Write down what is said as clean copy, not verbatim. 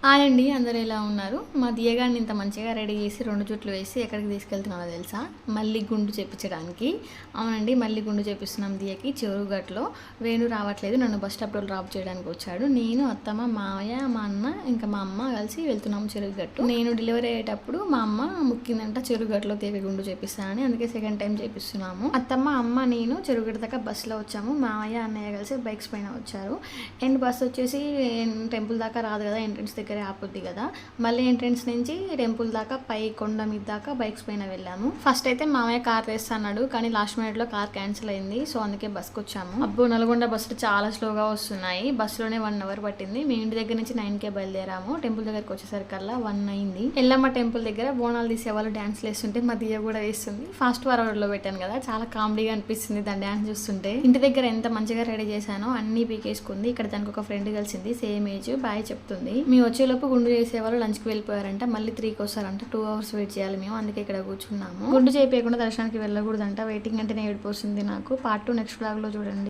Hi అండి, అందరూ ఎలా ఉన్నారు? మా దియగాడిని ఇంత మంచిగా రెడీ చేసి 2 జుట్లు వేసి ఎక్కడికి తీసుకెళ్తున్నామో తెలుసా? మళ్ళీ గుండు చేపించడానికి. అవునండి, మళ్ళీ గుండు చేపిస్తున్నాం దియకి చెరువుగట్టులో. వేణు రావట్లేదు, నన్ను బస్ స్టాప్లో డ్రాప్ చేయడానికి వచ్చాడు. నేను, అత్తమ్మ, మావయ్య, మా అన్న ఇంకా మా అమ్మ కలిసి వెళ్తున్నాము చెరువుగట్టు. నేను డెలివరీ అయ్యేటప్పుడు మా అమ్మ ముక్కిందంట చెరువుగట్టులో తేవి గుండు చేపిస్తానని, అందుకే సెకండ్ టైం చేపిస్తున్నాము. అత్తమ్మ, అమ్మ, నేను చెరువుగట్టు దాకా బస్సులో వచ్చాము. మావయ్య, అన్నయ్య కలిసి బైక్స్ పైన వచ్చారు. అండ్ బస్ వచ్చేసి టెంపుల్ దాకా రాదు కదా, ఎంట్రెన్స్ దగ్గర ఆపుద్ది కదా. మళ్ళీ ఎంట్రెన్స్ నుంచి టెంపుల్ దాకా పై కొండ మీద దాకా బైక్స్ పైన వెళ్ళాము. ఫస్ట్ అయితే మామయ్య కార్ తెస్తాడు, కానీ లాస్ట్ మినిట్ లో కార్ క్యాన్సిల్ అయింది. సో అందుకే బస్కి వచ్చాము. అబ్బో, నల్గొండ బస్సులు చాలా స్లోగా వస్తున్నాయి. బస్సులోనే 1 అవర్ పట్టింది. మేము ఇంటి దగ్గర నుంచి 9కే బయలుదేరాము. టెంపుల్ దగ్గరకు వచ్చేసరికల్లా 1 అయింది. ఎల్లమ్మ టెంపుల్ దగ్గర బోనాలు తీసేవాళ్ళు డాన్స్ వేస్తుంటే మా దియ కూడా వేస్తుంది. ఫాస్ట్ ఫార్వర్డ్ లో పెట్టాను కదా, చాలా కామెడీగా అనిపిస్తుంది దాని డాన్స్ చూస్తుంటే. ఇంటి దగ్గర ఎంత మంచిగా రెడీ చేశానో అన్ని పీకేసుకుంది. ఇక్కడ దానికి ఒక ఫ్రెండ్ కలిసింది, సేమ్ ఏజ్, బాయ్ చెప్తుంది. మేము వచ్చేలోపు గుండు చేసేవాళ్ళు లంచ్కి వెళ్ళిపోయారంట. మళ్ళీ 3కి వస్తారంట. 2 అవర్స్ వెయిట్ చేయాలి మేము, అందుకే ఇక్కడ కూర్చున్నాము. గుండు చేయకుండా దర్శనానికి వెళ్ళకూడదంట. వెయిటింగ్ అంటేనే ఏడిపోతుంది నాకు. పార్ట్ 2 నెక్స్ట్ బ్లాగ్ లో చూడండి.